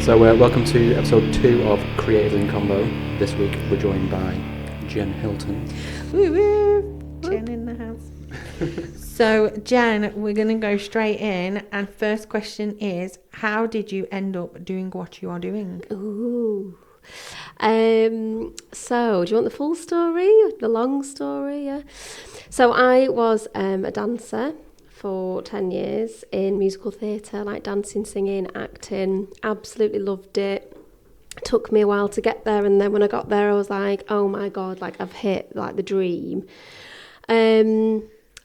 So welcome to episode 2 of Creators in Combo. This week we're joined by Jen HIlton. Woo woo! Jen in the house. So Jen, we're going to go straight in, and first question is, how did you end up doing what you are doing? Ooh. So do you want the full story, the long story? Yeah. So I was a dancer for 10 years in musical theatre, like dancing, singing, acting. Absolutely loved it. Took me a while to get there, and then when I got there I was like, oh my god, like I've hit like the dream.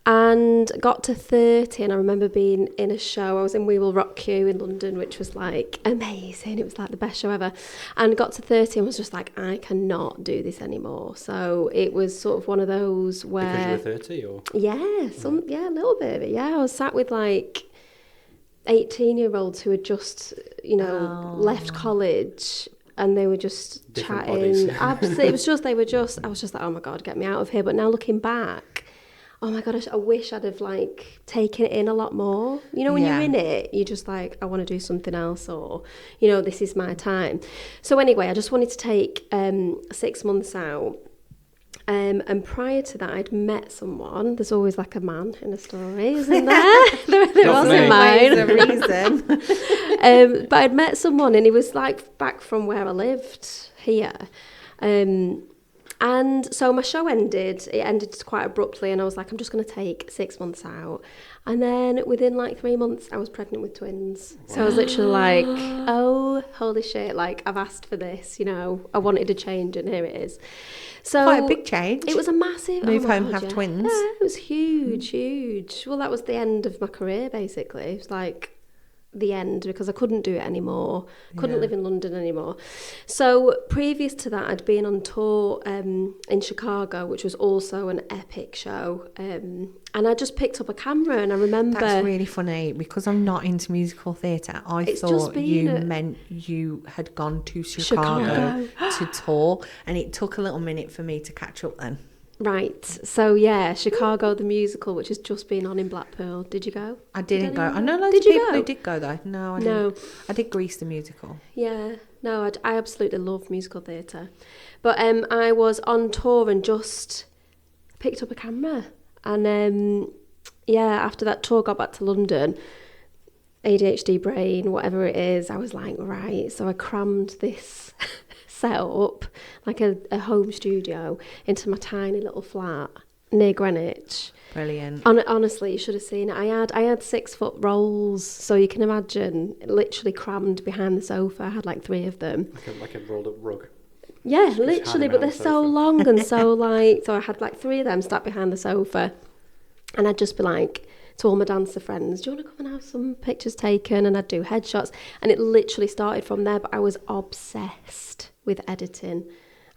And got to 30, and I remember being in a show. I was in We Will Rock You in London, which was like amazing. It was like the best show ever. And got to 30 and was just like, I cannot do this anymore. So it was sort of one of those where... Because you were 30 or? Yeah, a little bit of it. Yeah, I was sat with like 18-year-olds who had just, left college. And they were just Different chatting. bodies. Absolutely. I was just like, oh my God, get me out of here. But now looking back, oh my God, I wish I'd have like taken it in a lot more. You know, when you're in it, you're just like, I want to do something else, or, this is my time. So anyway, I just wanted to take 6 months out. And prior to that, I'd met someone. There's always like a man in a story, isn't there? there wasn't mine. There's a reason. But I'd met someone, and he was like back from where I lived here. And so my show ended. It ended quite abruptly, and I was like, I'm just going to take 6 months out. And then within like 3 months, I was pregnant with twins. Wow. So I was literally like, oh, holy shit, like I've asked for this, I wanted a change, and here it is. So quite a big change. It was a massive... Move home, have twins. Yeah, it was huge. Well, that was the end of my career, basically. It was like the end, because I couldn't do it anymore. Couldn't live in London anymore. So previous to that, I'd been on tour in Chicago, which was also an epic show. And I just picked up a camera, and I remember... That's really funny, because I'm not into musical theatre. I thought you meant you had gone to Chicago to tour, and it took a little minute for me to catch up then. Right. So, yeah, Chicago, the musical, which has just been on in Blackpool. Did you go? I didn't go. I know loads of people who did go, though. No, I didn't. I did Grease the musical. Yeah. No, I absolutely love musical theatre. But I was on tour and just picked up a camera. And, after that tour, got back to London, ADHD brain, whatever it is, I was like, right. So I crammed this set up, like a home studio, into my tiny little flat near Greenwich. Brilliant. Honestly, you should have seen it. I had 6 foot rolls, so you can imagine, literally crammed behind the sofa. I had like 3 of them. Like a rolled up rug. Yeah, literally, but they're so long and so light. So I had like 3 of them stuck behind the sofa, and I'd just be like to all my dancer friends, do you want to come and have some pictures taken? And I'd do headshots, and it literally started from there. But I was obsessed with editing.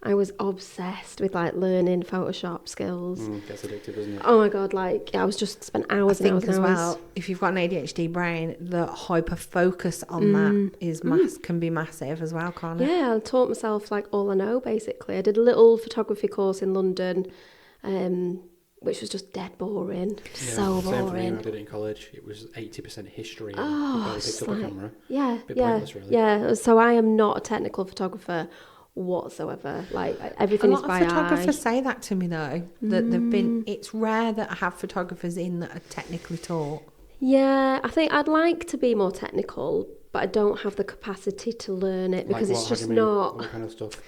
I was obsessed with like learning Photoshop skills. Gets addictive, doesn't it? Oh my God, like I was just spent hours and hours and hours. Well, if you've got an ADHD brain, the hyper focus on that is can be massive as well, can't it? Yeah, I taught myself like all I know basically. I did a little photography course in London, which was just dead boring. So boring. Same for me. I did it in college. It was 80% history. And I picked up a camera. Bit pointless, really. Yeah. So I am not a technical photographer whatsoever. Like everything is by eye. A lot of photographers say that to me though. That they've been. It's rare that I have photographers in that are technically taught. Yeah, I think I'd like to be more technical, but I don't have the capacity to learn it because like it's just not. What kind of stuff?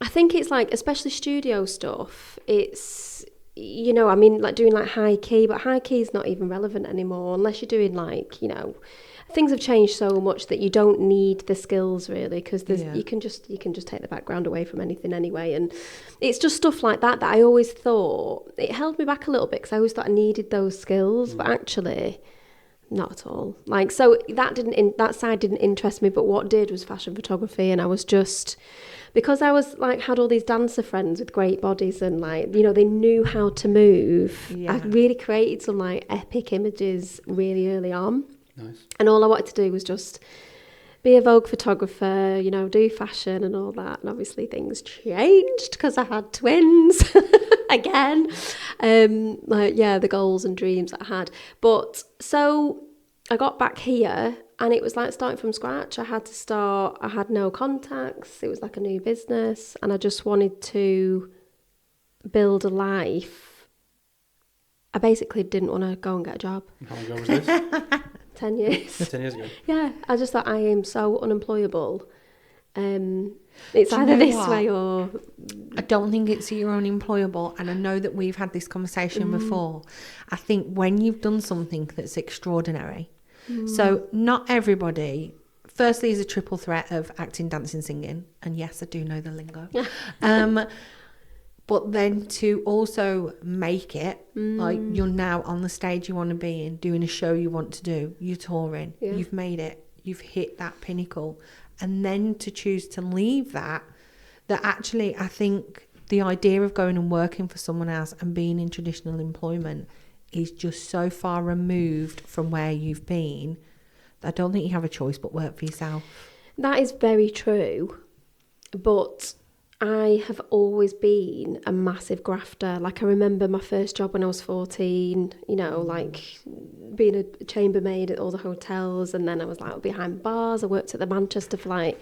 I think it's like, especially studio stuff, it's, like doing like high key, but high key is not even relevant anymore unless you're doing like, things have changed so much that you don't need the skills really, because you can just take the background away from anything anyway. And it's just stuff like that I always thought, it held me back a little bit because I always thought I needed those skills, but actually not at all. Like, so that side didn't interest me, but what did was fashion photography. And I was just... because I was like, had all these dancer friends with great bodies and like, they knew how to move. Yeah. I really created some like epic images really early on. Nice. And all I wanted to do was just be a Vogue photographer, do fashion and all that. And obviously things changed because I had twins again. The goals and dreams that I had. But so I got back here And it was like starting from scratch. I had no contacts. It was like a new business. And I just wanted to build a life. I basically didn't want to go and get a job. How long ago was this? 10 years. 10 years ago. Yeah, I just thought I am so unemployable. It's either this way or... I don't think it's that you're unemployable, and I know that we've had this conversation before. I think when you've done something that's extraordinary, so not everybody, firstly, is a triple threat of acting, dancing, singing, and yes, I do know the lingo. But then to also make it, like you're now on the stage you want to be in, doing a show you want to do, you're touring, you've made it, you've hit that pinnacle. And then to choose to leave that actually, I think the idea of going and working for someone else and being in traditional employment is just so far removed from where you've been that I don't think you have a choice but work for yourself. That is very true. But I have always been a massive grafter. Like, I remember my first job when I was 14, you know, like being a chambermaid at all the hotels, and then I was like behind bars. I worked at the Manchester for like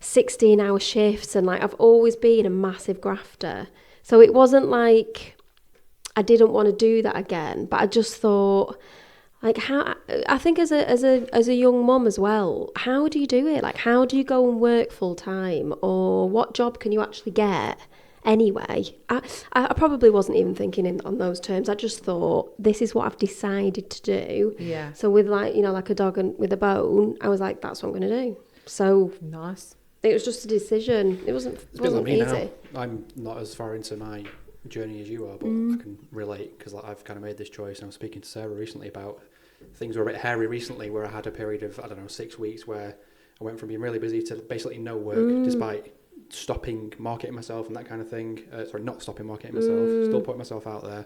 16-hour shifts, and like I've always been a massive grafter. So it wasn't like I didn't want to do that again, but I just thought, like, how, I think as a young mum as well, how do you do it? Like, how do you go and work full time, or what job can you actually get anyway? I probably wasn't even thinking on those terms. I just thought, this is what I've decided to do. Yeah. So with, like, you know, like a dog with a bone, I was like, that's what I'm going to do. So nice. It was just a decision. It wasn't easy. Now. I'm not as far into my journey as you are, but I can relate, because like, I've kind of made this choice. And I was speaking to Sarah recently about things were a bit hairy recently, where I had a period of, 6 weeks where I went from being really busy to basically no work, despite stopping marketing myself and that kind of thing. Not stopping marketing myself, still putting myself out there.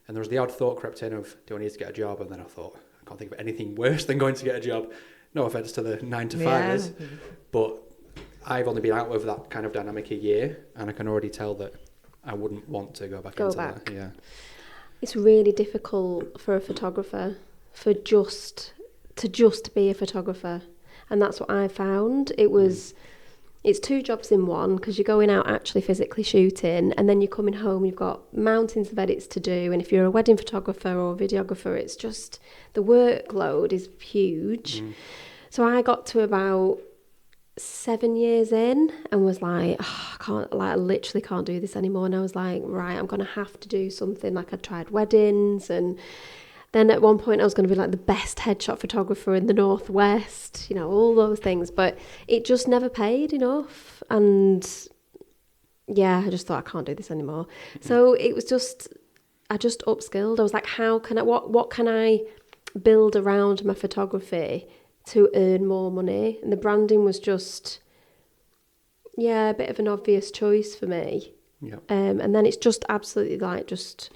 And there was the odd thought crept in of, do I need to get a job? And then I thought, I can't think of anything worse than going to get a job. No offense to the 9-to-5ers, but I've only been out of that kind of dynamic a year, and I can already tell that I wouldn't want to go back into that. Yeah. It's really difficult for a photographer to just be a photographer, and that's what I found. It's 2 jobs in one, because you're going out actually physically shooting, and then you're coming home, you've got mountains of edits to do, and if you're a wedding photographer or a videographer, it's just, the workload is huge. So I got to about 7 years in and was like, I literally can't do this anymore. And I was like, right, I'm going to have to do something. Like, I tried weddings, and then at one point I was going to be like the best headshot photographer in the Northwest, you know, all those things, but it just never paid enough. And yeah, I just thought, I can't do this anymore. So it was just, I just upskilled. I was like, how can I, what can I build around my photography to earn more money? And the branding was just, a bit of an obvious choice for me. Yeah. And then it's just absolutely like just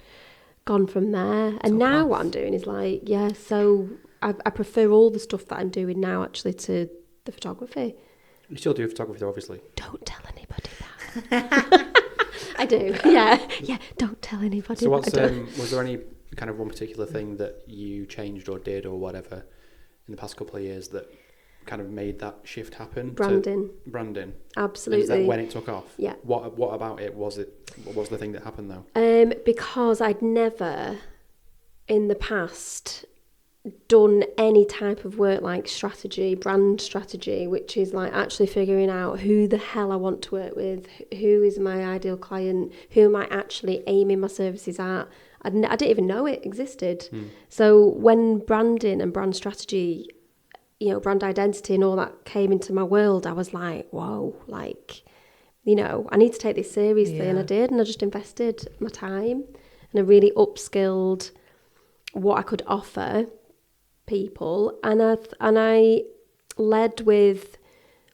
gone from there. And now what I'm doing is like, so I prefer all the stuff that I'm doing now actually to the photography. You still do photography though, obviously. Don't tell anybody that. I do, yeah, don't tell anybody. So was there any kind of one particular thing that you changed or did or whatever in the past couple of years that kind of made that shift happen? Branding. Absolutely. And is that when it took off? Yeah. What about it? What was the thing that happened though? Because I'd never in the past done any type of work like brand strategy, which is like actually figuring out who the hell I want to work with, who is my ideal client, who am I actually aiming my services at. I didn't even know it existed. So when branding and brand strategy, you know, brand identity and all that came into my world, I was like, whoa, like, you know, I need to take this seriously. And I did, and I just invested my time, and I really upskilled what I could offer people, and I led with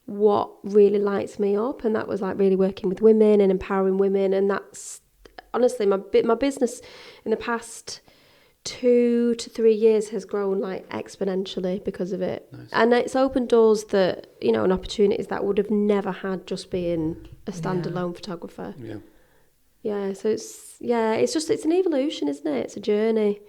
what really lights me up, and that was like really working with women and empowering women. And that's honestly my business in the past 2 to 3 years has grown like exponentially because of it. Nice. And it's opened doors that, you know, and opportunities that would have never had just being a standalone photographer. So it's an evolution, isn't it? It's a journey.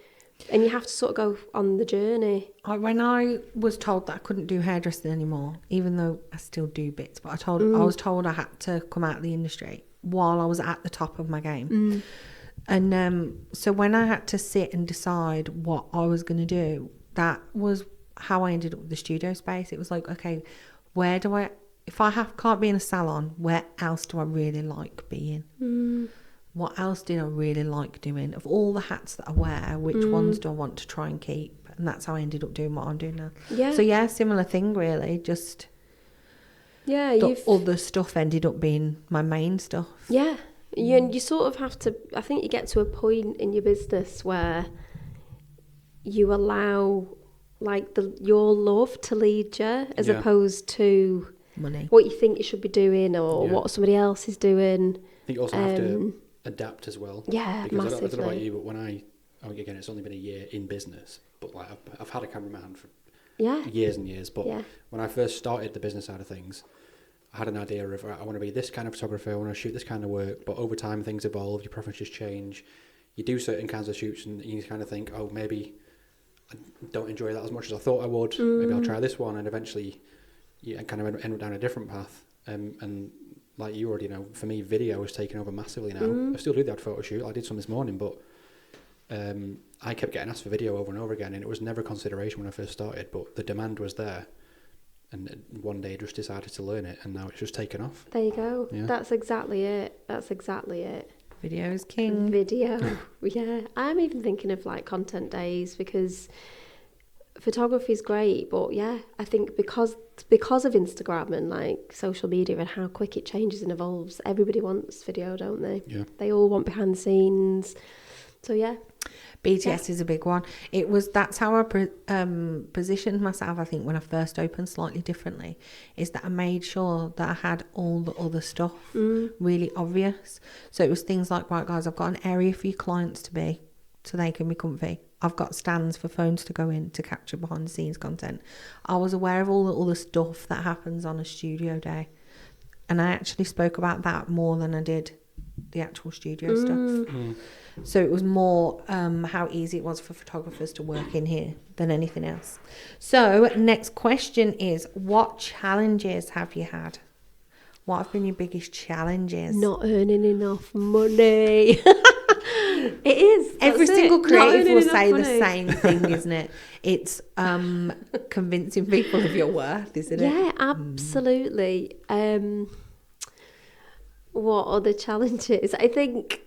And you have to sort of go on the journey. When I was told that I couldn't do hairdressing anymore, even though I still do bits, but I was told I had to come out of the industry while I was at the top of my game. And so when I had to sit and decide what I was going to do, that was how I ended up with the studio space. It was like, okay, where do I, if I can't be in a salon, where else do I really like being? What else did I really like doing? Of all the hats that I wear, which ones do I want to try and keep? And that's how I ended up doing what I'm doing now. Yeah. So yeah, similar thing really. Just the other stuff ended up being my main stuff. Yeah. You sort of have to, I think you get to a point in your business where you allow like your love to lead you as opposed to money, what you think you should be doing or what somebody else is doing. I think you also have to adapt as well. Yeah, because massively. I don't know about you, but when again, it's only been a year in business, but like I've had a cameraman for years and years. But when I first started the business side of things, I had an idea of I want to be this kind of photographer, I want to shoot this kind of work. But over time, things evolve, your preferences change. You do certain kinds of shoots, and you kind of think, oh, maybe I don't enjoy that as much as I thought I would. Maybe I'll try this one, and eventually, you kind of end up down a different path. And like you already know, for me, video has taken over massively now. I still do the odd photo shoot. I did some this morning, but I kept getting asked for video over and over again, and it was never a consideration when I first started, but the demand was there. And one day I just decided to learn it, and now it's just taken off. There you go. Yeah. That's exactly it. Video is king. Video. Yeah. I'm even thinking of like content days, because photography is great, but yeah, I think because of Instagram and like social media and how quick it changes and evolves, everybody wants video, don't they? Yeah. They all want behind the scenes. So yeah. BTS is a big one. That's how I positioned myself, I think, when I first opened slightly differently, is that I made sure that I had all the other stuff really obvious. So it was things like, right guys, I've got an area for your clients to be, so they can be comfy. I've got stands for phones to go in to capture behind the scenes content. I was aware of all the other stuff that happens on a studio day. And I actually spoke about that more than I did the actual studio stuff. So it was more how easy it was for photographers to work in here than anything else. So next question is, what challenges have you had? What have been your biggest challenges? Not earning enough money. It is. Every single creative will say the same thing, isn't it? It's convincing people of your worth, isn't it? Yeah, absolutely. What are the challenges? I think,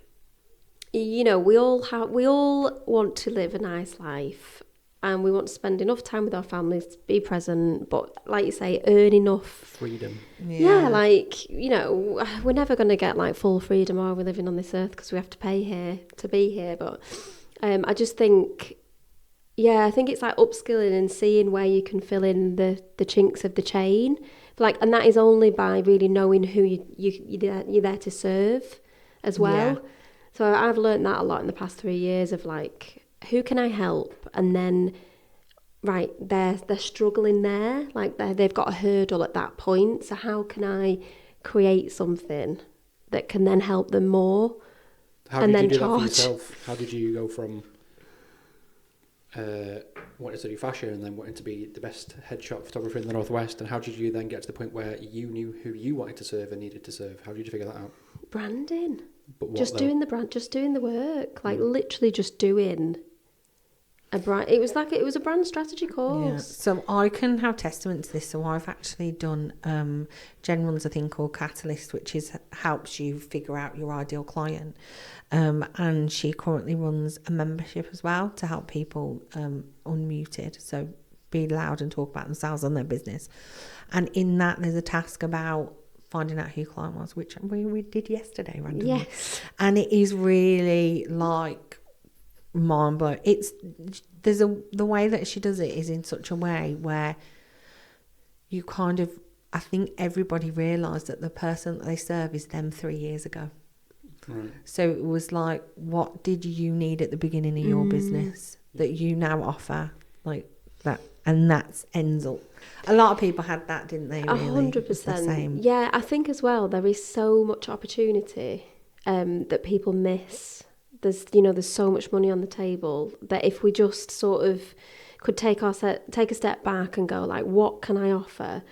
you know, we all want to live a nice life, and we want to spend enough time with our families, be present, but like you say, earn enough freedom. Yeah, like, you know, we're never going to get like full freedom while we're living on this earth, because we have to pay here to be here. But I just think, I think it's like upskilling and seeing where you can fill in the chinks of the chain. Like, and that is only by really knowing who you're there to serve as well. Yeah. So I've learned that a lot in the past 3 years of like, who can I help? And then, right, they're struggling there. Like they've got a hurdle at that point. So how can I create something that can then help them more? How did you do that for yourself? How did you go from wanting to do fashion and then wanting to be the best headshot photographer in the Northwest, and how did you then get to the point where you knew who you wanted to serve and needed to serve? How did you figure that out? Branding. But what, just doing the brand, just doing the work, like literally just doing a brand. It was a brand strategy course. Yeah. So I can have testament to this. So I've actually done, Jen runs a thing called Catalyst, which helps you figure out your ideal client. And she currently runs a membership as well to help people unmuted, so be loud and talk about themselves and their business. And in that, there's a task about finding out who your client was, which we did yesterday randomly. Yes. And it is really like mind blowing. The way that she does it is in such a way where you kind of, I think everybody realised that the person that they serve is them 3 years ago. Right. So it was like, what did you need at the beginning of your business that you now offer, like that? And that's ends up. A lot of people had that, didn't they? Really? 100%. Yeah, I think as well there is so much opportunity that people miss there's so much money on the table that if we just sort of could take a step back and go like, what can I offer?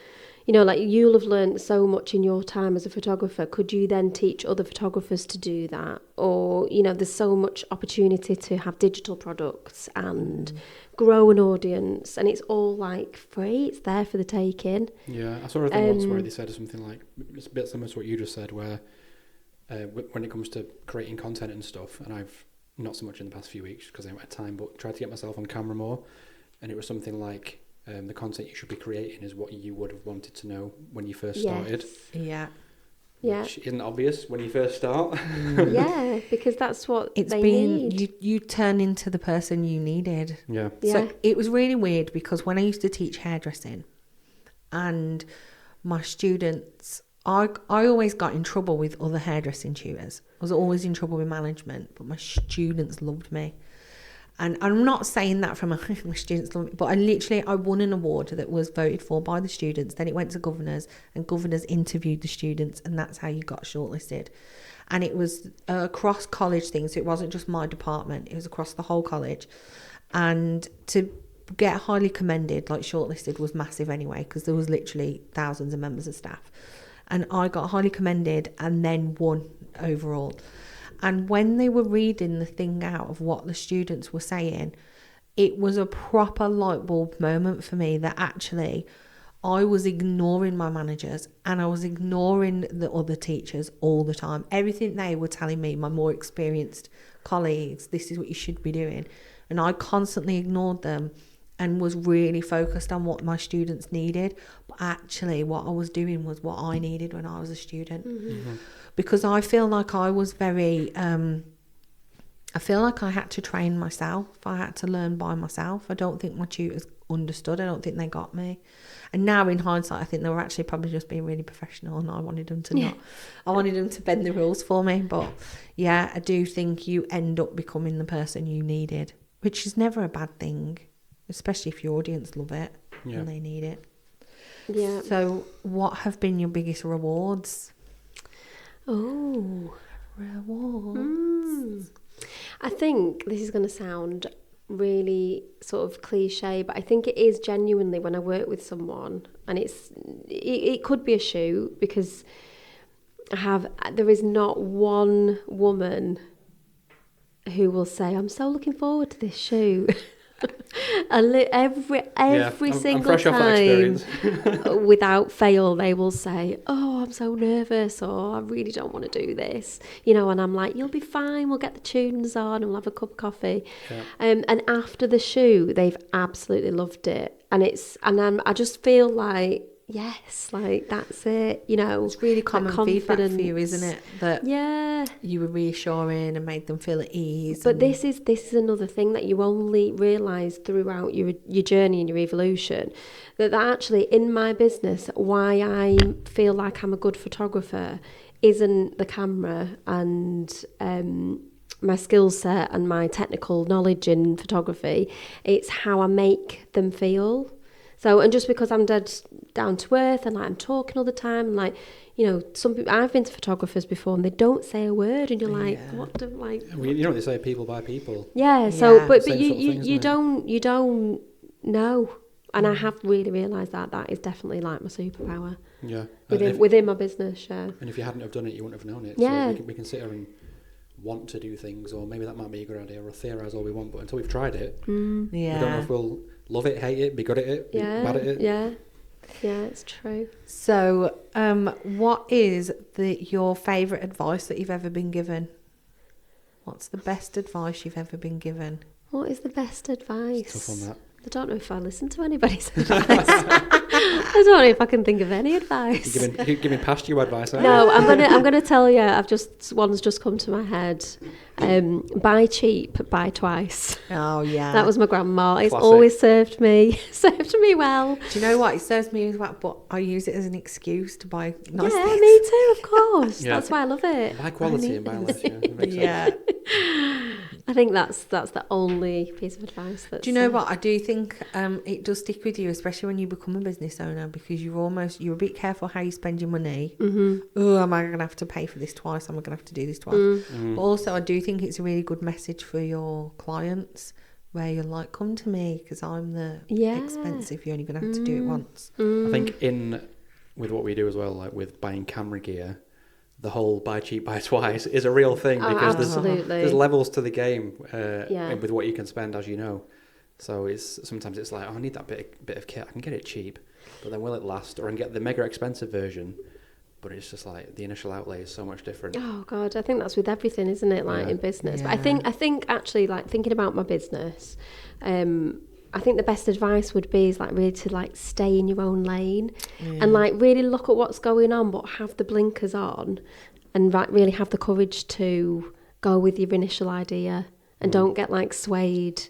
Like you'll have learned so much in your time as a photographer. Could you then teach other photographers to do that? Or, there's so much opportunity to have digital products and grow an audience. And it's all like free. It's there for the taking. Yeah, I saw a thing once where they said something like, it's a bit similar to what you just said, where when it comes to creating content and stuff, and I've not so much in the past few weeks because I haven't had time, but tried to get myself on camera more. And it was something like, the content you should be creating is what you would have wanted to know when you first started. Yeah. Which isn't obvious when you first start. Yeah, because that's what they need. You turn into the person you needed. Yeah. So it was really weird because when I used to teach hairdressing and my students, I always got in trouble with other hairdressing tutors. I was always in trouble with management, but my students loved me. And I'm not saying that from my students love me, but I won an award that was voted for by the students. Then it went to governors, and governors interviewed the students, and that's how you got shortlisted. And it was a cross college thing, so it wasn't just my department, it was across the whole college. And to get highly commended, like shortlisted, was massive anyway, because there was literally thousands of members of staff. And I got highly commended and then won overall. And when they were reading the thing out of what the students were saying, it was a proper light bulb moment for me that actually I was ignoring my managers and I was ignoring the other teachers all the time. Everything they were telling me, my more experienced colleagues, this is what you should be doing. And I constantly ignored them and was really focused on what my students needed. But actually what I was doing was what I needed when I was a student. Mm-hmm. Because I feel like I was very, I feel like I had to train myself. I had to learn by myself. I don't think my tutors understood. I don't think they got me. And now in hindsight, I think they were actually probably just being really professional and I wanted them to not. I wanted them to bend the rules for me. But yeah, I do think you end up becoming the person you needed, which is never a bad thing, especially if your audience love it and they need it. Yeah. So what have been your biggest rewards? Oh, rewards. I think this is going to sound really sort of cliche, but I think it is genuinely when I work with someone, and it could be a shoot, because there is not one woman who will say, I'm so looking forward to this shoot. Every single time without fail they will say, oh, I'm so nervous, or I really don't want to do this, and I'm like, you'll be fine, we'll get the tunes on and we'll have a cup of coffee. And after the shoot they've absolutely loved it, and I just feel like, yes, like that's it, It's really common feedback for you, isn't it? That you were reassuring and made them feel at ease. But this is another thing that you only realise throughout your journey and your evolution, that actually in my business, why I feel like I'm a good photographer isn't the camera and my skill set and my technical knowledge in photography. It's how I make them feel. So, and just because I'm dead down to earth and like I'm talking all the time, and like, some people, I've been to photographers before and they don't say a word, and you're like, what do, like? Well, you know what they say, people by people. Yeah. So, but you don't know, and I have really realised that is definitely like my superpower. Yeah. Within my business, yeah. And if you hadn't have done it, you wouldn't have known it. Yeah. So we can sit here and want to do things, or maybe that might be a good idea, or theorise all we want, but until we've tried it, we don't know if we'll love it, hate it, be good at it, be bad at it. Yeah, it's true. So, what is your favourite advice that you've ever been given? What's the best advice you've ever been given? What is the best advice? It's tough on that. I don't know if I listen to anybody's advice. I don't know if I can think of any advice. You're giving past you advice, aren't No, I'm gonna tell you. One's just come to my head. Buy cheap, buy twice. Oh yeah, that was my grandma. It's Classic. always served me well. Do you know what? It serves me as well, but I use it as an excuse to buy nice things. Me too, of course. Yeah. That's why I love it. Buy quality and buy less. Yeah, it makes Yeah. sense. I think that's the only piece of advice that's... Do you know what? I do think it does stick with you, especially when you become a business owner, because you're a bit careful how you spend your money. Oh, am I going to have to pay for this twice? Am I going to have to do this twice? But also, I do think it's a really good message for your clients, where you're like, come to me because I'm the expensive. You're only going to have to do it once. I think with what we do as well, like with buying camera gear, the whole buy cheap, buy twice is a real thing, because there's levels to the game with what you can spend, as you know. So sometimes it's like, I need that bit of kit. I can get it cheap, but then will it last? Or I can get the mega expensive version, but it's just like the initial outlay is so much different. Oh God, I think that's with everything, isn't it? Like in business. Yeah. But I think actually, like thinking about my business, I think the best advice would be is like really to like stay in your own lane and like really look at what's going on, but have the blinkers on and really have the courage to go with your initial idea and don't get like swayed,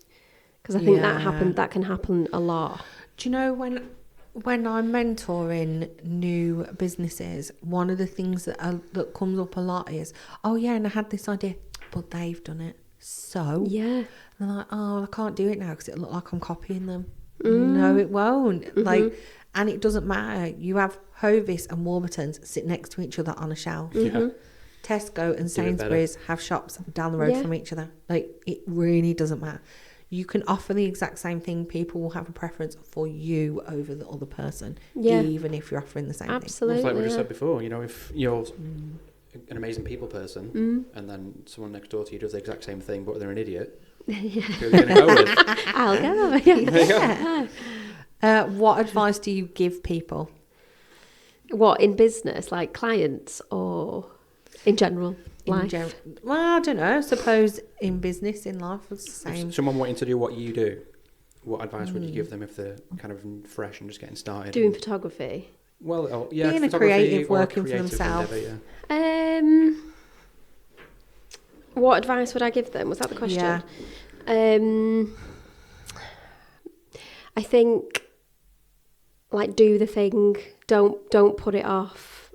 because I think that can happen a lot. Do you know, when I'm mentoring new businesses, one of the things that comes up a lot is, oh yeah, and I had this idea, but they've done it. So yeah. And they're like, oh, I can't do it now because it looks like I'm copying them. No, it won't. And it doesn't matter. You have Hovis and Warburton's sit next to each other on a shelf. Tesco and Sainsbury's have shops down the road from each other. Like, it really doesn't matter. You can offer the exact same thing. People will have a preference for you over the other person, even if you're offering the same thing. Absolutely. It's like we just said before, if you're an amazing people person and then someone next door to you does the exact same thing, but they're an idiot, who are you going to go with? I'll go. What advice do you give people? What, in business, like clients, or in general? Well, I don't know. I suppose in business, in life, it's the same. If someone wanting to do what you do, what advice would you give them if they're kind of fresh and just getting started? Doing photography. Well, being a creative, working for themselves. Endeavour, What advice would I give them? Was that the question? Yeah. I think, like, do the thing. Don't put it off.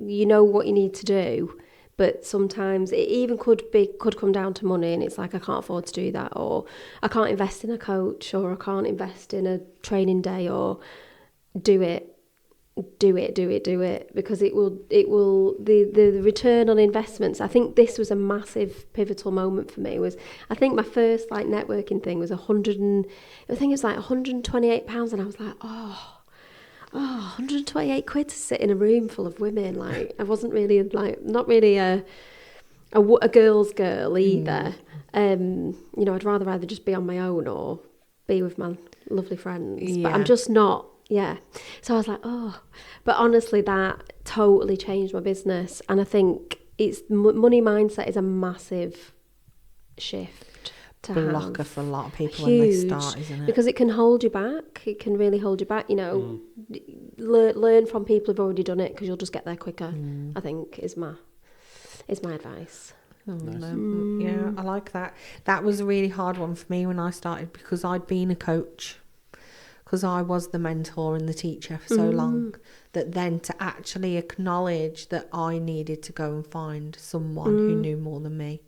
You know what you need to do, but sometimes it even could come down to money, and it's like, I can't afford to do that, or I can't invest in a coach, or I can't invest in a training day, or do it, because it will the return on investments. I think this was a massive pivotal moment for me. I think my first like networking thing was £128, and I was like, oh, 128 quid to sit in a room full of women. Like, I wasn't really not really a girl's girl either. I'd rather either just be on my own or be with my lovely friends, but I'm just not. So I was like, oh, but honestly, that totally changed my business. And I think money mindset is a massive shift to blocker for a lot of people. Huge, when they start, isn't it? Because it can hold you back. It can really hold you back. Learn from people who've already done it, because you'll just get there quicker. I think is my advice. Oh, no. Yeah, I like that. That was a really hard one for me when I started, because I'd been a coach, because I was the mentor and the teacher for so long, that then to actually acknowledge that I needed to go and find someone who knew more than me.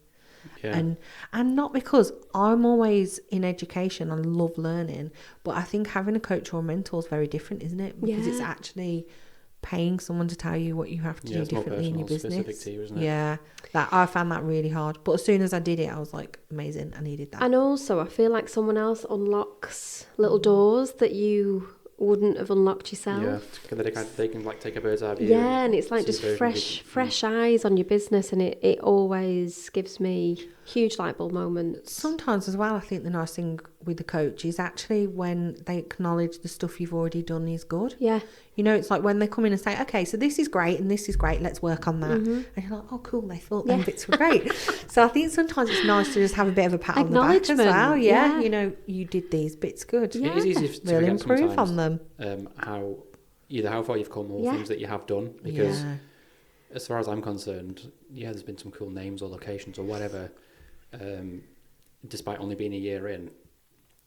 And not because I'm always in education, I love learning, but I think having a coach or a mentor is very different, isn't it? Because it's actually paying someone to tell you what you have to do differently in your business. Specific to you, isn't it? Yeah, that I found that really hard. But as soon as I did it, I was like, amazing, I needed that. And also, I feel like someone else unlocks little doors that you wouldn't have unlocked yourself. Yeah, they can like take a bird's eye view. Yeah, and it's like just fresh eyes on your business, and it always gives me huge light bulb moments. Sometimes as well, I think the nice thing with the coach is actually when they acknowledge the stuff you've already done is good. Yeah. It's like when they come in and say, okay, so this is great and this is great, let's work on that. And you're like, oh, cool, they thought them bits were great. So I think sometimes it's nice to just have a bit of a pat on the back as well. Yeah. You did these bits good. Yeah. It is easy to really improve on them. How far you've come or things that you have done. Because as far as I'm concerned, there's been some cool names or locations or whatever, despite only being a year in.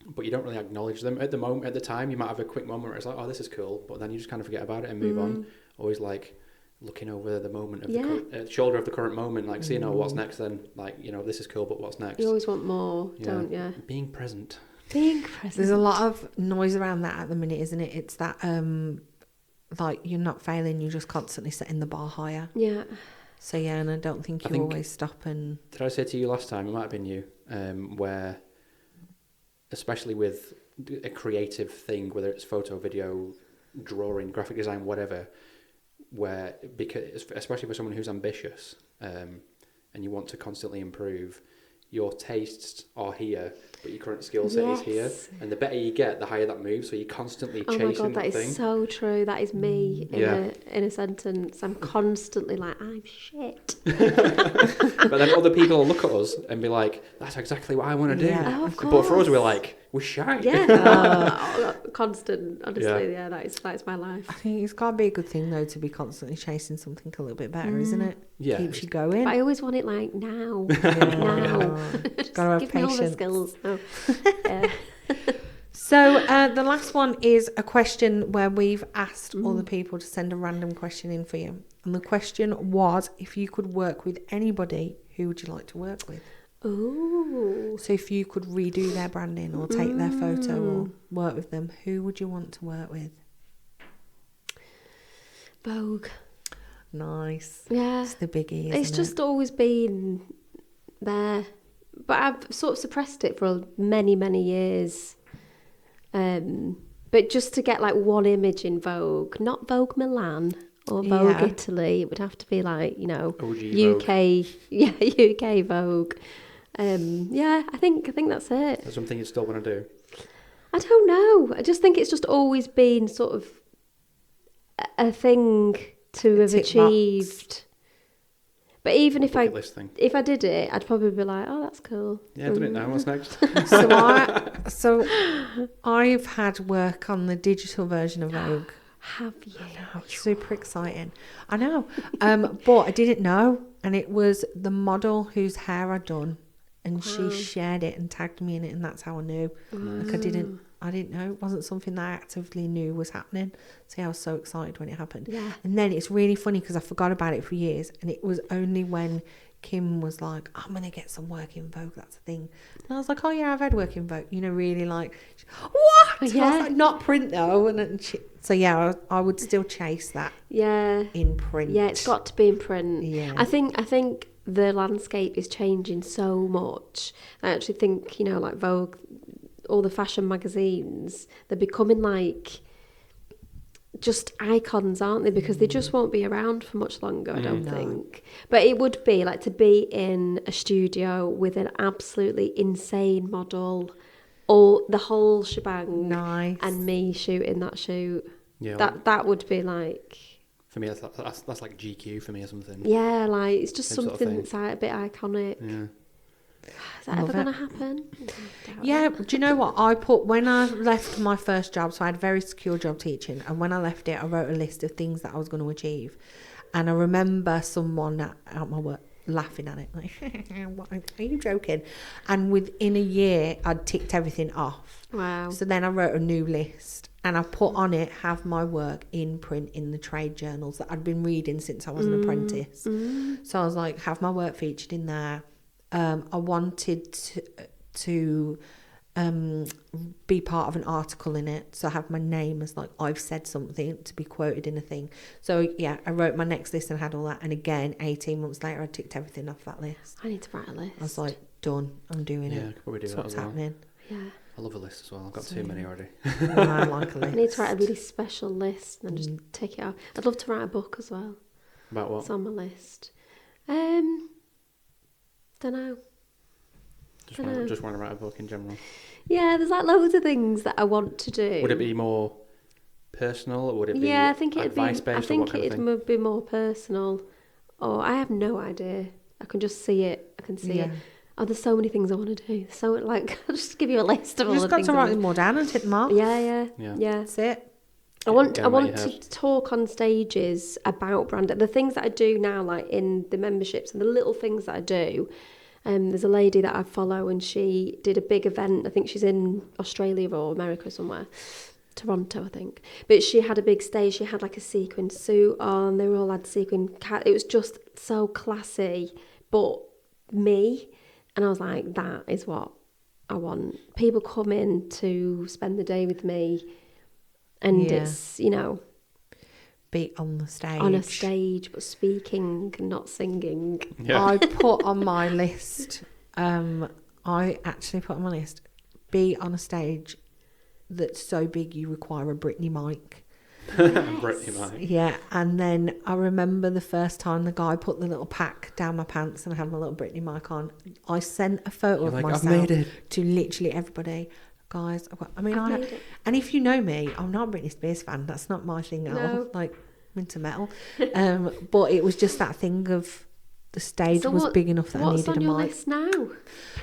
But you don't really acknowledge them at the time. You might have a quick moment where it's like, oh, this is cool, but then you just kind of forget about it and move on. Always like looking over the moment of the shoulder of the current moment, like seeing, what's next then, like, this is cool, but what's next? You always want more, don't you? Being present. There's a lot of noise around that at the minute, isn't it? It's that, like, you're not failing, you're just constantly setting the bar higher. Yeah. So, yeah, and I don't think you always stop and... Did I say to you last time, it might have been you, where, especially with a creative thing, whether it's photo, video, drawing, graphic design, whatever, where, because especially for someone who's ambitious, and you want to constantly improve, your tastes are here, but your current skill set is here. And the better you get, the higher that moves. So you're constantly chasing that thing. Oh my God, that is so true. That is me in a sentence. I'm constantly like, I'm shit. But then other people will look at us and be like, that's exactly what I want to do. Yeah. Oh, of course. But for us, we're like, we're shy. Yeah. Constant. Honestly, yeah, that's my life. I think it's got to be a good thing, though, to be constantly chasing something a little bit better, isn't it? Yeah. Keeps you going. But I always want it like now. Now. Got to have give patience. me all the skills. Oh. Yeah. So the last one is a question where we've asked all the people to send a random question in for you. And the question was, if you could work with anybody, who would you like to work with? Ooh. So if you could redo their branding or take their photo or work with them, who would you want to work with? Vogue. Nice. Yeah. It's the biggie, isn't It's just always been there. But I've sort of suppressed it for many, many years. But just to get like one image in Vogue, not Vogue Milan or Vogue Italy, it would have to be like, UK, UK Vogue. I think that's it. That's something you still want to do? I don't know. I just think it's just always been sort of a thing to have achieved. But even if I did it, I'd probably be like, oh, that's cool. Yeah, done it now. What's next? So I've had work on the digital version of Vogue. Have you? I know, it's super exciting. I know. But I didn't know. And it was the model whose hair I'd done. And she shared it and tagged me in it. And that's how I knew. Like I didn't know. It wasn't something that I actively knew was happening. So yeah, I was so excited when it happened. Yeah. And then it's really funny because I forgot about it for years. And it was only when Kim was like, I'm going to get some work in Vogue. That's the thing. And I was like, oh yeah, I've had work in Vogue. Really like, what? Yeah. I was like, not print though. So yeah, I would still chase that. Yeah. In print. Yeah, it's got to be in print. Yeah. I think the landscape is changing so much. I actually think, like Vogue, all the fashion magazines, they're becoming like just icons, aren't they? Because they just won't be around for much longer, I don't think. But it would be like to be in a studio with an absolutely insane model, or the whole shebang. Nice. And me shooting that shoot. Yeah. That would be like... For me, that's like GQ for me or something. Yeah, like it's just Same something sort of that's like a bit iconic. Yeah. Is that ever going to happen? Yeah, do you know what? When I left my first job, so I had a very secure job teaching, and when I left it, I wrote a list of things that I was going to achieve. And I remember someone at my work laughing at it, like, are you joking? And within a year, I'd ticked everything off. Wow. So then I wrote a new list, and I put on it, have my work in print in the trade journals that I'd been reading since I was an apprentice. So I was like, have my work featured in there. I wanted to be part of an article in it, so I have my name as like I've said something to be quoted in a thing. So yeah, I wrote my next list and had all that, and again 18 months later I ticked everything off that list. I need to write a list. I was like, done, I'm doing it. Yeah, I could probably do that what's as well. happening. Yeah, I love a list as well. I've got too many already. I like a list. I need to write a really special list and then just take it out. I'd love to write a book as well. About what? It's on my list. Don't know. Just want to write a book in general. Yeah, there's like loads of things that I want to do. Would it be more personal, or would it be I think it'd advice-based? I think it'd be more personal. Or I have no idea. I can just see it. I can see it. Oh, there's so many things I want to do. So like, I'll just give you a list of all the things. You just got to write them more down and tick them off. Yeah. That's it. I want to talk on stages about branding. The things that I do now, like in the memberships and the little things that I do. There's a lady that I follow, and she did a big event. I think she's in Australia or America somewhere. Toronto, I think. But she had a big stage. She had like a sequin suit on. They all had sequin cat. It was just so classy, but me. And I was like, that is what I want. People come in to spend the day with me, and it's, you know, be on the stage. On a stage, but speaking, not singing. Yeah. I put on my list, I actually put on my list, be on a stage that's so big you require a Britney mic. Britney mic. Yeah, and then I remember the first time the guy put the little pack down my pants and I had my little Britney mic on. I sent a photo of myself I've made it. to literally everybody. Guys, and if you know me, I'm not a Britney Spears fan. That's not my thing at all. Like, I'm into metal. But it was just that thing of the stage was big enough that I needed a mic. What's on your list now?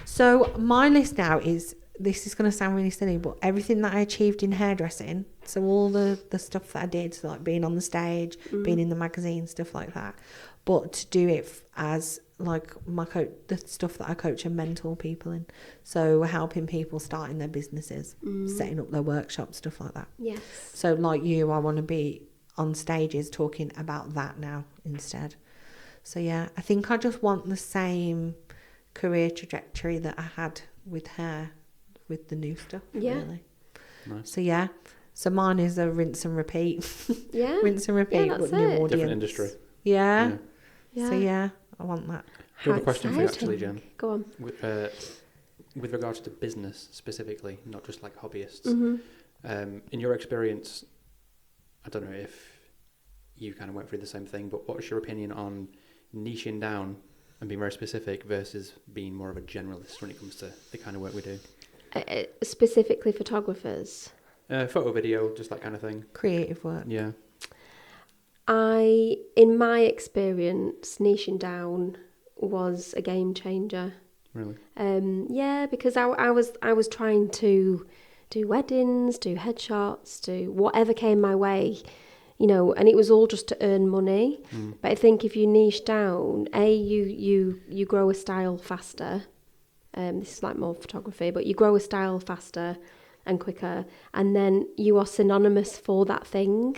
So my list now is, this is going to sound really silly, but everything that I achieved in hairdressing, so all the stuff that I did, so like being on the stage, being in the magazine, stuff like that, but to do it as like my the stuff that I coach and mentor people in, so helping people starting their businesses, setting up their workshops, stuff like that. Yes. So like you, I want to be on stages talking about that now instead. So yeah, I think I just want the same career trajectory that I had with hair, with the new stuff. Yeah. Really. Nice. So yeah, so mine is a rinse and repeat. Yeah. Rinse and repeat, Yeah, but that's new it. audience. Different industry. Yeah. Yeah. So yeah, I want that. I have a question for you actually, Jen. Go on. With regards to business specifically, not just like hobbyists. Mm-hmm. In your experience, I don't know if you kind of went through the same thing, but what's your opinion on niching down and being very specific versus being more of a generalist when it comes to the kind of work we do? Specifically photographers? Photo, video, just that kind of thing. Creative work. Yeah. In my experience, niching down was a game changer. Really? Yeah, because I was trying to do weddings, do headshots, do whatever came my way, you know, and it was all just to earn money. But I think if you niche down, you grow a style faster. This is like more photography, but you grow a style faster and quicker, and then you are synonymous for that thing.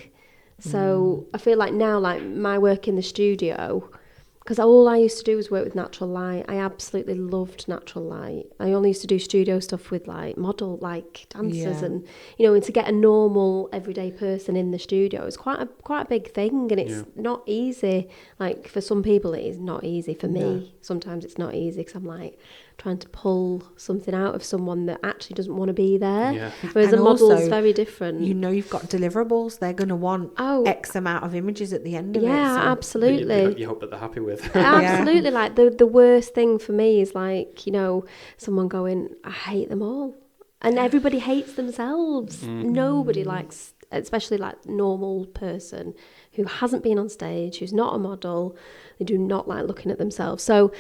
So I feel like now, like my work in the studio, because all I used to do was work with natural light. I absolutely loved natural light. I only used to do studio stuff with like model, like dancers, and you know, and to get a normal everyday person in the studio is quite a big thing, and it's not easy. Like for some people, it is not easy. For me, sometimes it's not easy because I'm like trying to pull something out of someone that actually doesn't want to be there. Yeah. Whereas And a model also, is very different. You know, you've got deliverables. They're going to want X amount of images at the end of it. Yeah, So. absolutely. You hope that they're happy with. Absolutely. Like the worst thing for me is like, you know, someone going, I hate them all. And everybody hates themselves. Nobody likes, especially like normal person who hasn't been on stage, who's not a model. They do not like looking at themselves. So,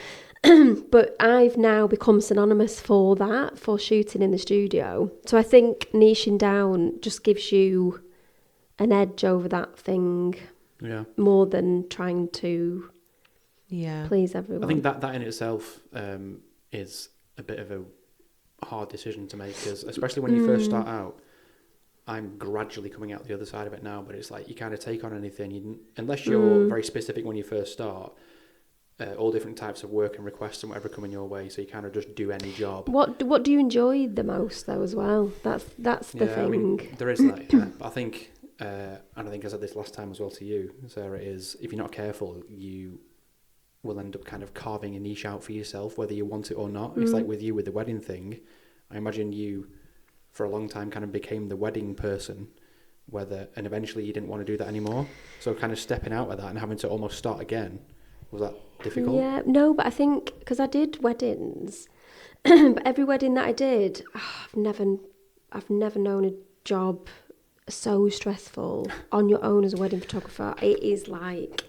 but I've now become synonymous for that, for shooting in the studio. So I think niching down just gives you an edge over that thing more than trying to please everyone. I think that in itself is a bit of a hard decision to make, because especially when you first start out, I'm gradually coming out the other side of it now, but it's like you kind of take on anything, unless you're very specific when you first start. All different types of work and requests and whatever coming your way, so you kind of just do any job. What do you enjoy the most though as well? That's the thing. I mean, there is that, but I think, and I think I said this last time as well to you, Sarah, is if you're not careful, you will end up kind of carving a niche out for yourself, whether you want it or not. It's like with you with the wedding thing. I imagine you, for a long time, kind of became the wedding person, and eventually you didn't want to do that anymore. So kind of stepping out of that and having to almost start again, was that difficult? Yeah, no, but I think because I did weddings, but every wedding that I did, I've never known a job so stressful on your own as a wedding photographer. It is like,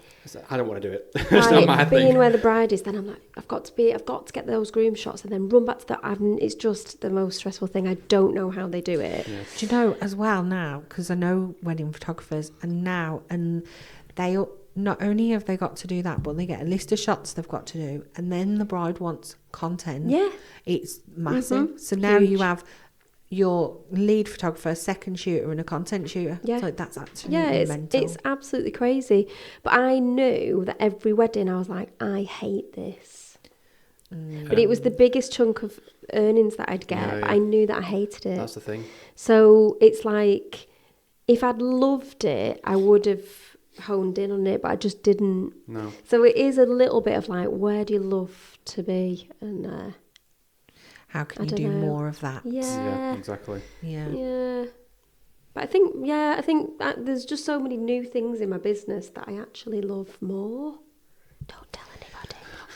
I don't want to do it. It's like not my being thing. where the bride is. Then I'm like, I've got to get those groom shots and then run back to that. It's just the most stressful thing. I don't know how they do it. Yeah. Do you know as well now, because I know wedding photographers, and they not only have they got to do that, but they get a list of shots they've got to do, and then the bride wants content. Yeah, It's massive. So now you your lead photographer, second shooter, and a content shooter. Yeah. It's like, that's absolutely mental. It's absolutely crazy. But I knew that every wedding I was like, I hate this. But it was the biggest chunk of earnings that I'd get, but I knew that I hated it. That's the thing. So it's like, if I'd loved it, I would have honed in on it, but I just didn't. No. So it is a little bit of like, where do you love to be? And how can you do more of that? Yeah, exactly. Yeah. But I think that there's just so many new things in my business that I actually love more. Don't tell anybody.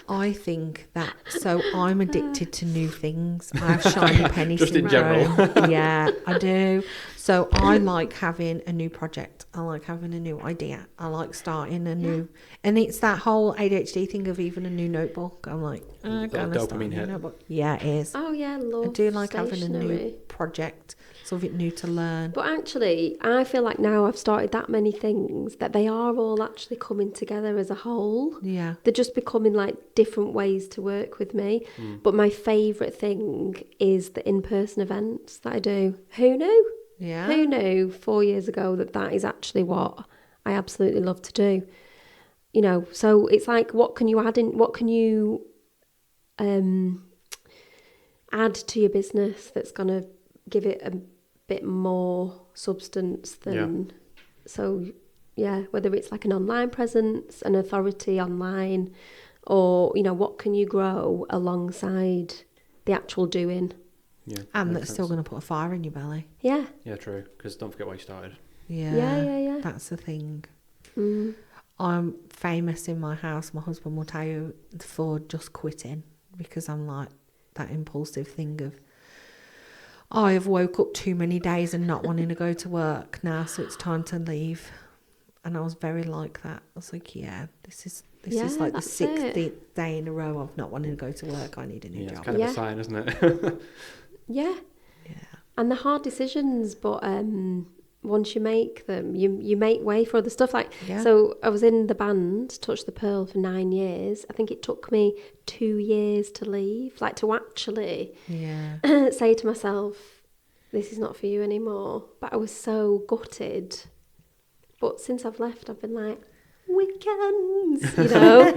I think that, so I'm addicted to new things. I have shiny penny Just syndrome. in general. Yeah, I do. So I like having a new project. I like having a new idea. I like starting a new, and it's that whole ADHD thing of even a new notebook. I'm like, I'm going to start a new notebook. Yeah, it is. Oh yeah, love. I do like having a new stationery. project, something new to learn. But actually, I feel like now I've started that many things that they are all actually coming together as a whole. Yeah. They're just becoming like different ways to work with me. But my favourite thing is the in-person events that I do. Who knew? Yeah. Who knew 4 years ago that is actually what I absolutely love to do? You know, so it's like, what can you add in? What can you add to your business that's going to give it a bit more substance than... So, yeah, whether it's like an online presence, an authority online, or, you know, what can you grow alongside the actual doing? Yeah, and that's still going to put a fire in your belly. Yeah. Yeah, true. Because don't forget why you started. Yeah. That's the thing. I'm famous in my house. My husband will tell you for just quitting, because I'm like that impulsive thing of, I have woke up too many days and not wanting to go to work now, so it's time to leave. And I was very like that. I was like, this is like the 60th day in a row of not wanting to go to work. I need a new job. It's kind of a sign, isn't it? Yeah. And the hard decisions, but once you make them, you make way for other stuff. Like, so I was in the band Touch the Pearl for 9 years. I think it took me 2 years to leave, like to actually say to myself, this is not for you anymore. But I was so gutted. But since I've left, I've been like, weekends, you know,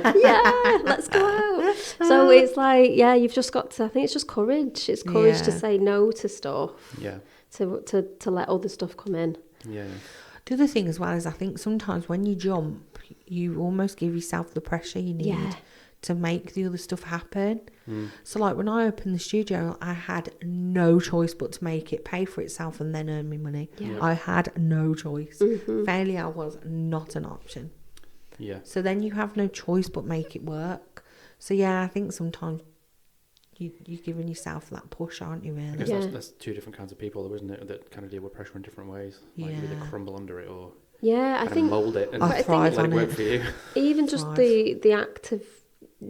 let's go out. So it's like, you've just got to, I think it's just courage. It's courage to say no to stuff. Yeah. To let other stuff come in. Yeah. The other thing as well is, I think sometimes when you jump, you almost give yourself the pressure you need to make the other stuff happen. So like when I opened the studio, I had no choice but to make it pay for itself and then earn me money. I had no choice. Failure was not an option. So then you have no choice but make it work. So I think sometimes you're giving yourself that push, aren't you, really? I guess that's two different kinds of people, though, isn't it? That kind of deal with pressure in different ways. Like you either crumble under it or I think mould it and I thrive let on it work for you. Even just the act of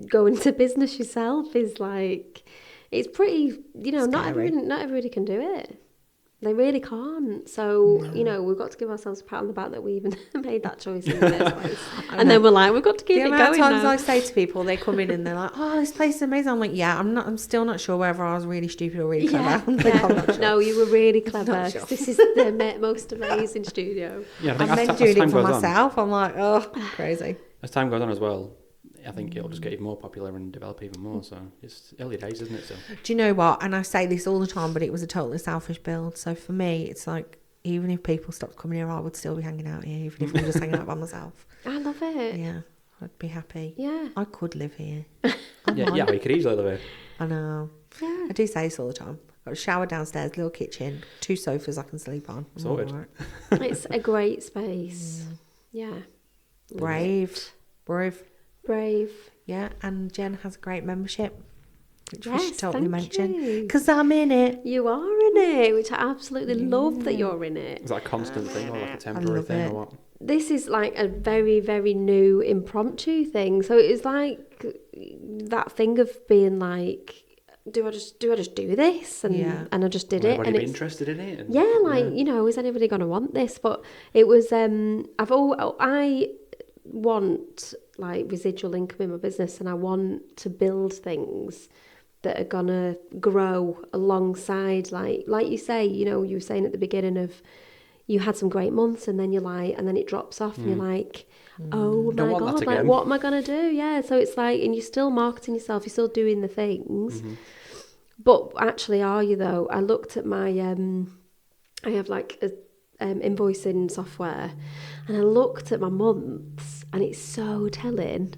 going into business yourself is like, it's pretty, you know, not everybody can do it. They really can't. So, you know, we've got to give ourselves a pat on the back that we even made that choice in the first place. And then we're like, we've got to keep it going now. The amount of times I say to people, they come in and they're like, oh, this place is amazing. I'm like, I'm still not sure whether I was really stupid or really clever. I'm not sure. No, you were really clever. Sure. This is the most amazing studio. Yeah, I think I'm then doing it for myself. I'm like, oh, crazy. As time goes on as well, I think it'll just get even more popular and develop even more. So it's early days, isn't it? So do you know what? And I say this all the time, but it was a totally selfish build. So for me, it's like, even if people stopped coming here, I would still be hanging out here, even if I'm just hanging out by myself. I love it. Yeah, I'd be happy. Yeah, I could live here. we could easily live here. I know. Yeah, I do say this all the time. Got a shower downstairs, little kitchen, 2 sofas I can sleep on. Sorted. Right. It's a great space. Yeah. Brave. Yeah, and Jen has a great membership, which we should totally mention, because I'm in it. You are in it, which I absolutely love that you're in it. Is that a constant thing or like a temporary thing or what? This is like a very, very new impromptu thing. So it's like that thing of being like, do I just do this? And I just did it. And be interested in it? And, you know, is anybody going to want this? But it was, I want like residual income in my business, and I want to build things that are gonna grow alongside, like you say, you know, you were saying at the beginning of, you had some great months and then and then it drops off and you're like, oh my God, like what am I gonna do? Yeah, so it's like, and you're still marketing yourself, you're still doing the things, but actually, are you though? I looked at my I have like a invoicing software, and I looked at my months, and it's so telling.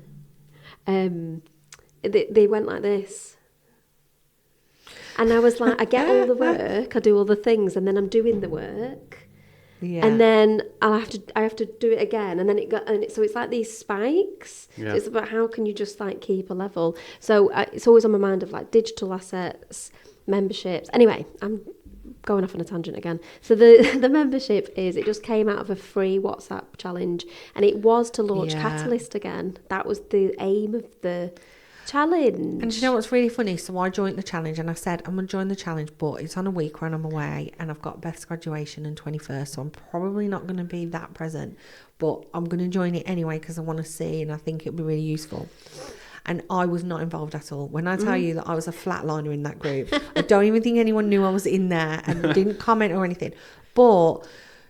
They went like this. And I was like, I get all the work, I do all the things, and then I'm doing the work. Yeah. And then I have to do it again, and then so it's like these spikes. Yeah. So it's about how can you just like keep a level. So it's always on my mind of like digital assets, memberships. Anyway, I'm going off on a tangent again. So the membership it just came out of a free WhatsApp challenge, and it was to launch Catalyst again. That was the aim of the challenge. And you know what's really funny? So I joined the challenge, and I said I'm going to join the challenge, but it's on a week when I'm away, and I've got Beth's graduation and 21st, so I'm probably not going to be that present, but I'm going to join it anyway because I want to see, and I think it'll be really useful. And I was not involved at all. When I tell you that I was a flatliner in that group, I don't even think anyone knew I was in there and didn't comment or anything. But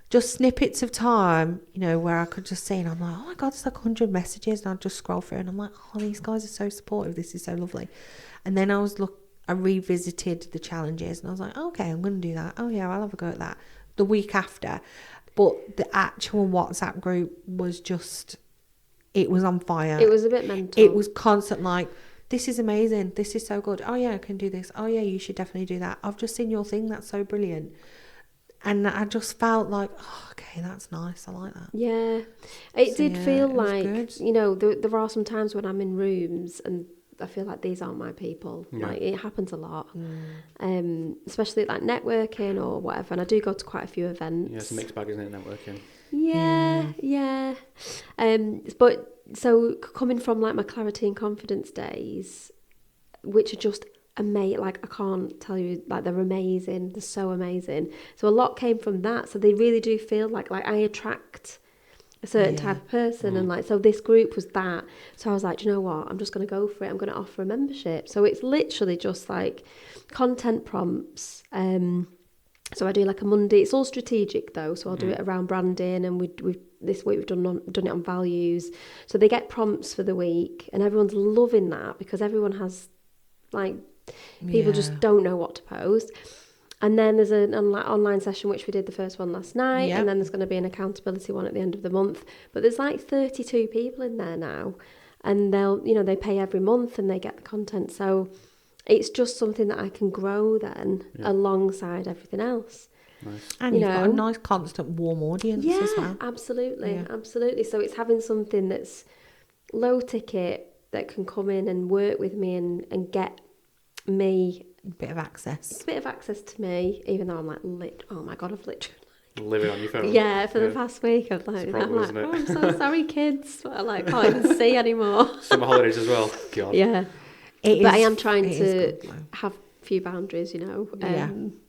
just snippets of time, you know, where I could just see, and I'm like, oh my God, it's like 100 messages, and I'd just scroll through, and I'm like, oh, these guys are so supportive. This is so lovely. And then I revisited the challenges, and I was like, oh, okay, I'm going to do that. Oh yeah, I'll have a go at that the week after. But the actual WhatsApp group was just, it was on fire. It was a bit mental. It was constant, like, this is amazing. This is so good. Oh yeah, I can do this. Oh yeah, you should definitely do that. I've just seen your thing. That's so brilliant. And I just felt like, oh, okay, that's nice. I like that. Yeah. It did feel like, you know, there are some times when I'm in rooms and I feel like these aren't my people. Yeah. Like, it happens a lot. Especially like networking or whatever. And I do go to quite a few events. Yeah, it's a mixed bag, isn't it, networking? Yeah. But so coming from like my clarity and confidence days, which are just amazing, like I can't tell you, like they're amazing, they're so amazing. So a lot came from that. So they really do feel like I attract a certain type of person, and like, so this group was that. So I was like, do you know what, I'm just going to go for it. I'm going to offer a membership. So it's literally just like content prompts. So I do like a Monday. It's all strategic though, so I'll do it around branding, and we this week we've done it on values. So they get prompts for the week, and everyone's loving that because everyone has like, people just don't know what to post. And then there's an online session, which we did the first one last night, and then there's going to be an accountability one at the end of the month. But there's like 32 people in there now, and they pay every month and they get the content. So it's just something that I can grow then alongside everything else. Nice. And you've got a nice constant warm audience as well. Absolutely. So it's having something that's low ticket that can come in and work with me and get me a bit of access. A bit of access to me, even though I'm like, oh my God, I've literally living on your phone. Yeah, for the past week I'm like, oh, I'm so sorry, kids. But I can't even see anymore. Summer holidays as well. God. Yeah. But I am trying to have a few boundaries, you know.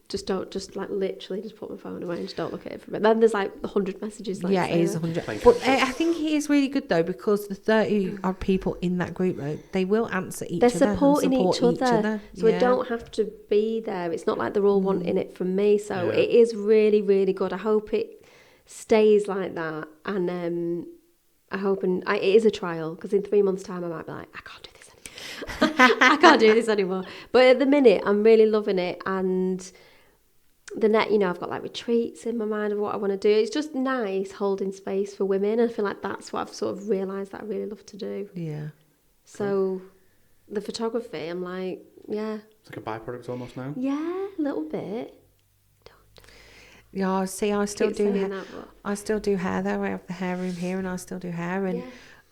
Just literally just put my phone away and just don't look at it for a bit. Then there's like 100 messages. Like, it is 100. But I think it is really good though, because the 30 odd people in that group, they will answer each other. They're supporting each other. So I don't have to be there. It's not like they're all wanting it from me. So it is really, really good. I hope it stays like that. And I hope, it is a trial, because in 3 months' time I might be like, I can't do this anymore. I can't do this anymore. But at the minute, I'm really loving it. And the net, I've got like retreats in my mind of what I want to do. It's just nice holding space for women. And I feel like that's what I've sort of realised that I really love to do. Yeah. So the photography, I'm like, it's like a byproduct almost now. Yeah, a little bit. Yeah, see, I still do hair. I still do hair though. I have the hair room here, and I still do hair, and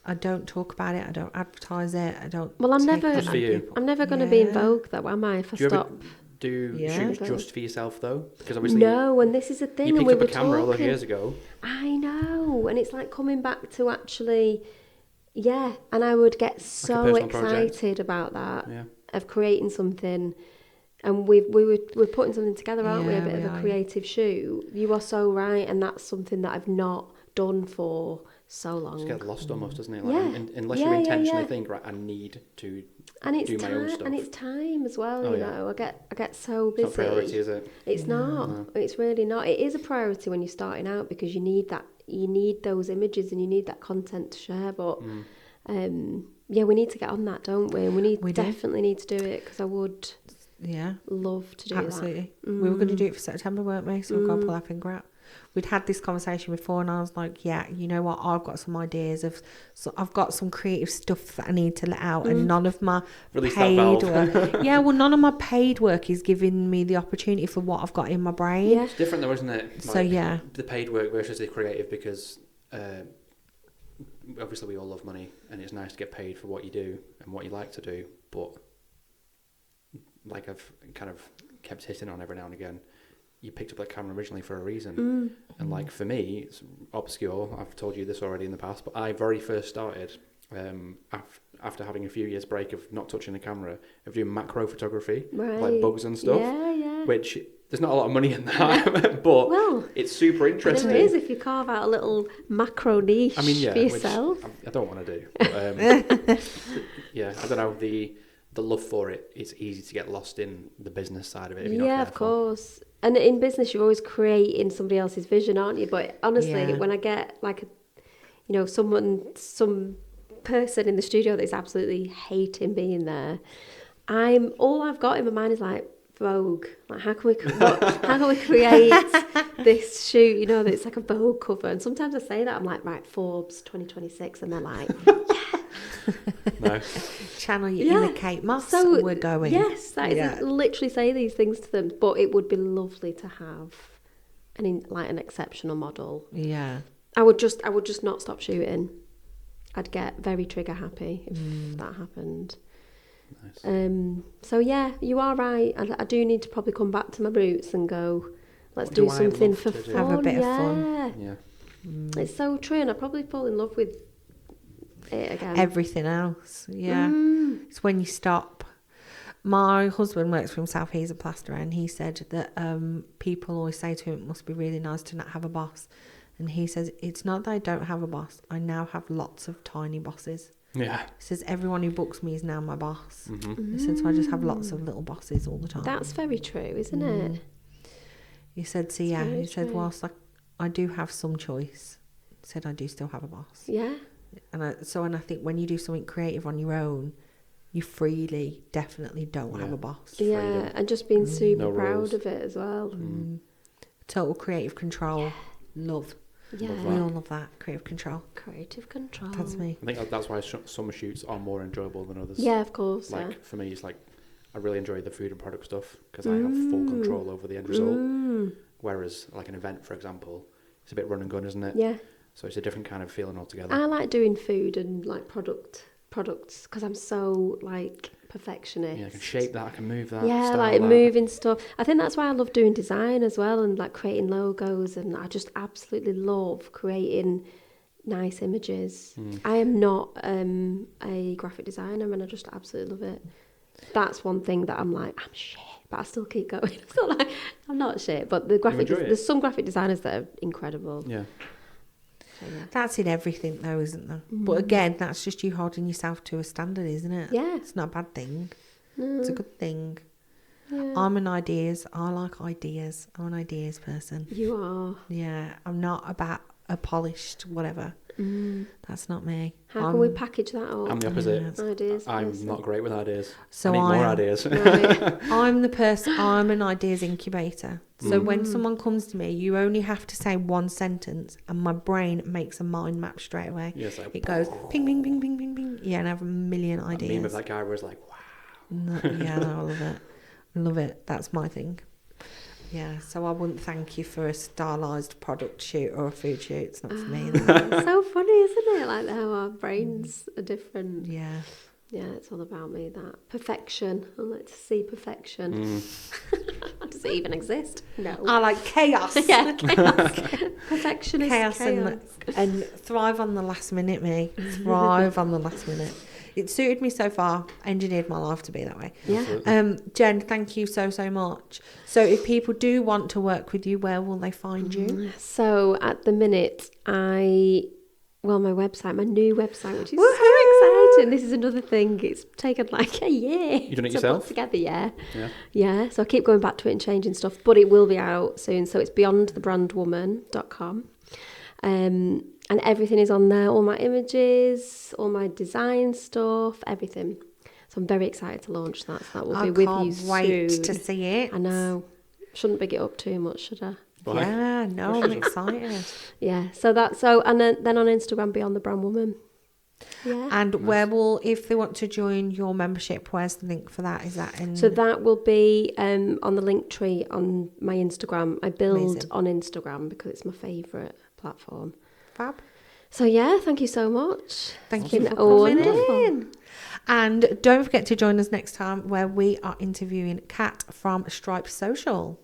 I don't talk about it. I don't advertise it. I don't. Well, I'm never going to be in Vogue though, am I? If I stop. Do shoots just for yourself though? Because obviously and this is the thing. You picked up a camera all those years ago. I know, and it's like coming back to actually, and I would get so excited about that of creating something, and we're putting something together, aren't we? A bit of a creative shoot. You are so right, and that's something that I've not done for so long. Just get lost almost, doesn't it? Like, Yeah. Unless Yeah, you yeah, intentionally yeah. think, right, I need to And it's do my own time, stuff. and it's time as well. Oh, You yeah. know, I get so busy. It's not priority, is it? It's not. No. It's really not. It is a priority when you're starting out because you need that. You need those images and you need that content to share. But yeah, we need to get on that, don't we? And we definitely need to do it because I would love to do Absolutely. that. We were going to do it for September, weren't we? So we've got to pull our finger out. We'd had this conversation before, and I was like, yeah, you know what? I've got some ideas so I've got some creative stuff that I need to let out, and none of my Release paid that valve. work. Yeah, well, none of my paid work is giving me the opportunity for what I've got in my brain. Yeah. It's different though, isn't it? Like, So yeah, the paid work versus the creative, because obviously we all love money, and it's nice to get paid for what you do and what you like to do. But like I've kind of kept hitting on every now and again, you picked up that camera originally for a reason. And like for me, it's obscure. I've told you this already in the past, but I very first started after having a few years break of not touching the camera, of doing macro photography, like bugs and stuff. Yeah. Which there's not a lot of money in that, but it's super interesting. There is if you carve out a little macro niche for yourself. Which I don't want to do. But, yeah, I don't know. The love for it, it's easy to get lost in the business side of it if you're not careful. Of course. And in business, you're always creating somebody else's vision, aren't you? But honestly, when I get like, some person in the studio that's absolutely hating being there, all I've got in my mind is like, Vogue. Like, how can we create this shoot? You know, that it's like a Vogue cover. And sometimes I say that I'm like, right, Forbes 2026, and they're like, No. Channel your inner Kate Moss, and we're going. Yes, that is literally say these things to them. But it would be lovely to have an exceptional model. Yeah. I would just not stop shooting. I'd get very trigger happy if that happened. Nice. So yeah, you are right. I do need to probably come back to my roots and go, let's do something for fun. Have a bit of fun. Yeah. It's so true, and I probably fall in love with it again. Everything else, it's when you stop. My husband works for himself. He's a plasterer, and he said that people always say to him, it must be really nice to not have a boss. And he says, it's not that I don't have a boss. I now have lots of tiny bosses. Yeah. He says, everyone who books me is now my boss. He said, so I just have lots of little bosses all the time. That's very true, isn't it? He said, so yeah, he said, whilst I do have some choice, he said, I do still have a boss. Yeah. And I think when you do something creative on your own, you freely definitely don't have a boss. Yeah, Freedom. and just being super No proud rules. of it as well. Total creative control. Love. Yeah. We all love that. Creative control. Creative control. That's me. I think that's why some shoots are more enjoyable than others. Yeah, of course. Like for me, it's like I really enjoy the food and product stuff because I have full control over the end result. Whereas like an event, for example, it's a bit run and gun, isn't it? Yeah. So it's a different kind of feeling altogether. I like doing food and like products because I'm so like perfectionist. Yeah, I can shape that, I can move that. Yeah, style like that. moving stuff. I think that's why I love doing design as well, and like creating logos, and I just absolutely love creating nice images. I am not a graphic designer, and I just absolutely love it. That's one thing that I'm like, I'm shit, but I still keep going. It's not like I'm not shit, but there's some graphic designers that are incredible. Yeah. So, yeah. That's in everything though, isn't there? But again, that's just you holding yourself to a standard, isn't it? Yeah. It's not a bad thing. It's a good thing. Yeah. I like ideas. I'm an ideas person. You are. Yeah, I'm not about a polished whatever. That's not me. How can we package that up? I'm the opposite. Ideas. I'm not great with ideas. So I need more ideas. Right. I'm an ideas incubator. So when someone comes to me, you only have to say one sentence and my brain makes a mind map straight away. Yes, like, it goes ping, ping, ping, ping, ping, ping. Yeah, and I have a million a ideas. meme of that guy was like, wow. No, I love it. Love it. That's my thing. Yeah, so I wouldn't thank you for a stylised product shoot or a food shoot. It's not for me. It's so funny, isn't it? Like how our brains are different. Yeah. Yeah, it's all about me, that. Perfection. I like to see perfection. Does it even exist? No. I like chaos. Yeah, chaos. Perfection is chaos. And thrive on the last minute, me. Thrive on the last minute. It suited me so far. Engineered my life to be that way. Yeah. Jen, thank you so much. So if people do want to work with you, where will they find you? So at the minute, I Well, my new website, which is Woohoo! so exciting. This is another thing. It's taken like a year. You done it to yourself? put together, yeah. Yeah. Yeah, so I keep going back to it and changing stuff, but it will be out soon. So it's beyondthebrandwoman.com. And everything is on there, all my images, all my design stuff, everything. So I'm very excited to launch that. So that will be with you soon. I can't wait to see it. I know. Shouldn't big it up too much, should I? Why? Yeah, no, I'm excited. Yeah, so and then on Instagram, Beyond the Brand Woman. Yeah. And where will, if they want to join your membership, where's the link for that? Is that in? So that will be on the link tree on my Instagram. I build Amazing. on Instagram because it's my favourite platform. Fab. So yeah, thank you so much. Thank It's you been for coming wonderful. in. And don't forget to join us next time where we are interviewing Kat from Stripe Social.